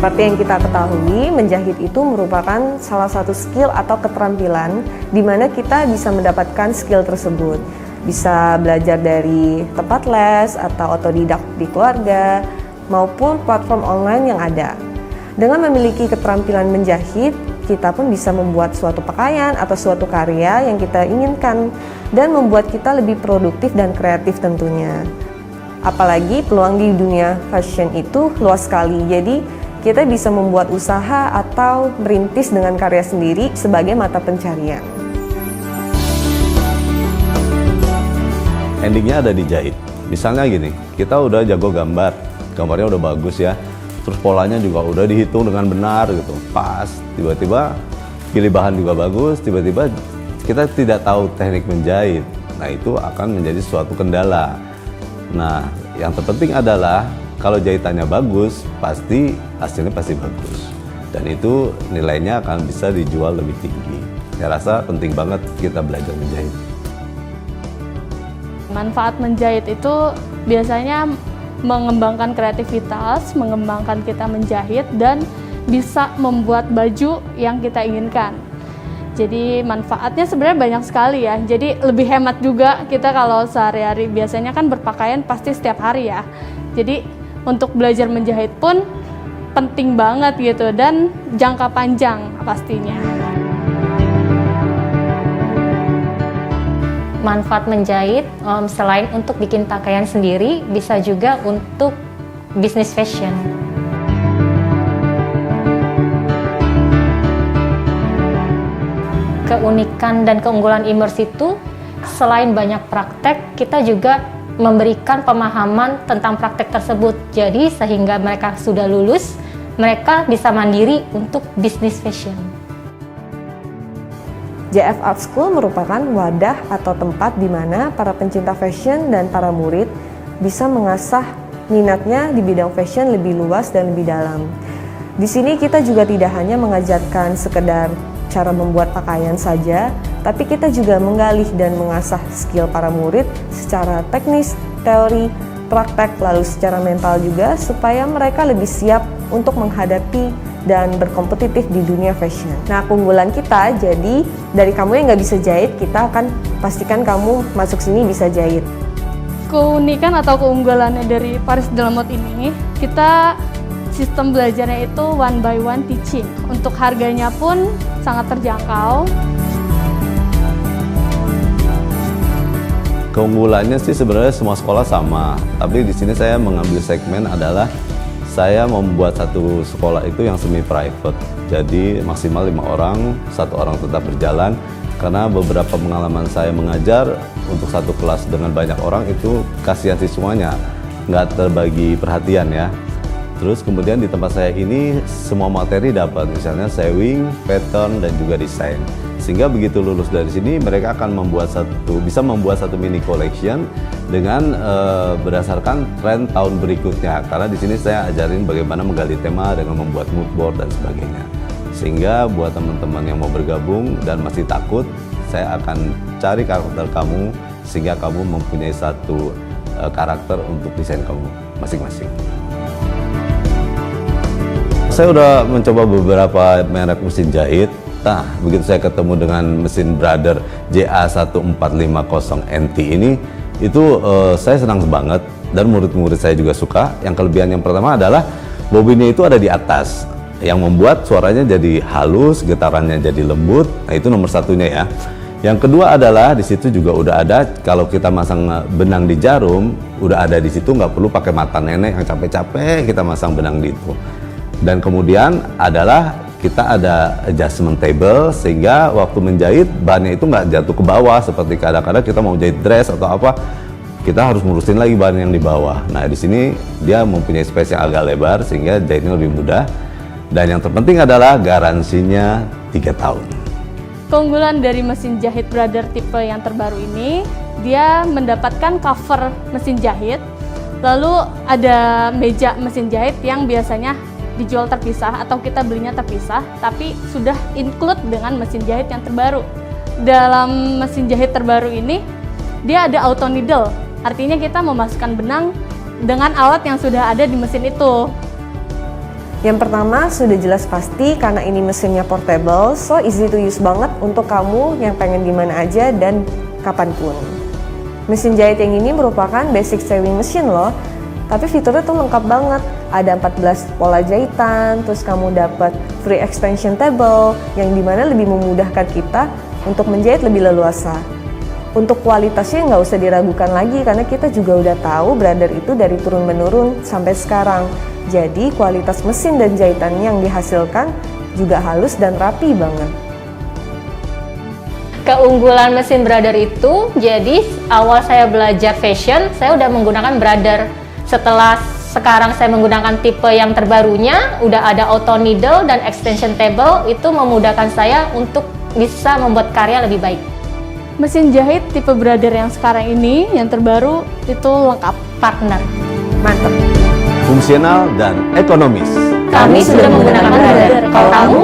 Seperti yang kita ketahui, menjahit itu merupakan salah satu skill atau keterampilan di mana kita bisa mendapatkan skill tersebut. Bisa belajar dari tempat les atau otodidak di keluarga maupun platform online yang ada. Dengan memiliki keterampilan menjahit, kita pun bisa membuat suatu pakaian atau suatu karya yang kita inginkan dan membuat kita lebih produktif dan kreatif tentunya. Apalagi peluang di dunia fashion itu luas sekali, jadi kita bisa membuat usaha atau merintis dengan karya sendiri sebagai mata pencarian. Endingnya ada di jahit. Misalnya gini, kita udah jago gambar, gambarnya udah bagus ya, terus polanya juga udah dihitung dengan benar gitu, pas. Tiba-tiba pilih bahan juga bagus, tiba-tiba kita tidak tahu teknik menjahit. Nah itu akan menjadi suatu kendala. Nah yang terpenting adalah kalau jahitannya bagus, pasti hasilnya pasti bagus. Dan itu nilainya akan bisa dijual lebih tinggi. Saya rasa penting banget kita belajar menjahit. Manfaat menjahit itu biasanya mengembangkan kreativitas, mengembangkan kita menjahit, dan bisa membuat baju yang kita inginkan. Jadi manfaatnya sebenarnya banyak sekali ya. Jadi lebih hemat juga kita kalau sehari-hari, biasanya kan berpakaian pasti setiap hari ya. Jadi untuk belajar menjahit pun penting banget gitu, dan jangka panjang pastinya. Manfaat menjahit selain untuk bikin pakaian sendiri, bisa juga untuk bisnis fashion. Keunikan dan keunggulan e-commerce itu, selain banyak praktek, kita juga memberikan pemahaman tentang praktek tersebut. Jadi sehingga mereka sudah lulus, mereka bisa mandiri untuk bisnis fashion. JF Art School merupakan wadah atau tempat di mana para pencinta fashion dan para murid bisa mengasah minatnya di bidang fashion lebih luas dan lebih dalam. Di sini kita juga tidak hanya mengajarkan sekedar cara membuat pakaian saja, tapi kita juga menggali dan mengasah skill para murid secara teknis, teori, praktek, lalu secara mental juga, supaya mereka lebih siap untuk menghadapi dan berkompetitif di dunia fashion. Nah, keunggulan kita, jadi dari kamu yang nggak bisa jahit, kita akan pastikan kamu masuk sini bisa jahit. Keunikan atau keunggulannya dari Paris de la Mode ini, kita sistem belajarnya itu one by one teaching. Untuk harganya pun sangat terjangkau. Keunggulannya sih sebenarnya semua sekolah sama, tapi di sini saya mengambil segmen adalah saya membuat satu sekolah itu yang semi private. Jadi maksimal 5 orang, 1 orang tetap berjalan, karena beberapa pengalaman saya mengajar untuk satu kelas dengan banyak orang itu kasihan siswanya, nggak terbagi perhatian ya. Terus kemudian di tempat saya ini semua materi dapat, misalnya sewing, pattern, dan juga desain. Sehingga begitu lulus dari sini mereka akan bisa membuat satu mini collection dengan berdasarkan tren tahun berikutnya. Karena di sini saya ajarin bagaimana menggali tema dengan membuat mood board dan sebagainya. Sehingga buat teman-teman yang mau bergabung dan masih takut, saya akan cari karakter kamu sehingga kamu mempunyai satu karakter untuk desain kamu masing-masing. Saya udah mencoba beberapa merek mesin jahit. Nah, begitu saya ketemu dengan mesin Brother JA1450NT ini, itu saya senang banget, dan murid-murid saya juga suka. Yang kelebihan yang pertama adalah bobinnya itu ada di atas, yang membuat suaranya jadi halus, getarannya jadi lembut. Nah, itu nomor satunya ya. Yang kedua adalah di situ juga udah ada, kalau kita masang benang di jarum, udah ada di situ, nggak perlu pakai mata nenek yang capek-capek kita masang benang di itu. Dan kemudian adalah kita ada adjustment table, sehingga waktu menjahit bahannya itu nggak jatuh ke bawah seperti kadang-kadang kita mau jahit dress atau apa, kita harus ngurusin lagi bahan yang di bawah. Nah, di sini dia mempunyai space yang agak lebar sehingga jahitnya lebih mudah. Dan yang terpenting adalah garansinya 3 tahun. Keunggulan dari mesin jahit Brother tipe yang terbaru ini, dia mendapatkan cover mesin jahit, lalu ada meja mesin jahit yang biasanya dijual terpisah atau kita belinya terpisah, tapi sudah include dengan mesin jahit yang terbaru. Dalam mesin jahit terbaru ini, dia ada auto needle, artinya kita memasukkan benang dengan alat yang sudah ada di mesin itu. Yang pertama sudah jelas pasti karena ini mesinnya portable, so easy to use banget untuk kamu yang pengen di mana aja dan kapanpun. Mesin jahit yang ini merupakan basic sewing machine loh, tapi fiturnya tuh lengkap banget. Ada 14 pola jahitan, terus kamu dapat free extension table yang dimana lebih memudahkan kita untuk menjahit lebih leluasa. Untuk kualitasnya nggak usah diragukan lagi karena kita juga udah tahu Brother itu dari turun-menurun sampai sekarang. Jadi kualitas mesin dan jahitan yang dihasilkan juga halus dan rapi banget. Keunggulan mesin Brother itu, jadi awal saya belajar fashion, saya udah menggunakan Brother. Setelah sekarang saya menggunakan tipe yang terbarunya, udah ada auto needle dan extension table, itu memudahkan saya untuk bisa membuat karya lebih baik. Mesin jahit tipe Brother yang sekarang ini, yang terbaru, itu lengkap. Partner. Mantap. Fungsional dan ekonomis. Kami sudah menggunakan Brother. Kalau kamu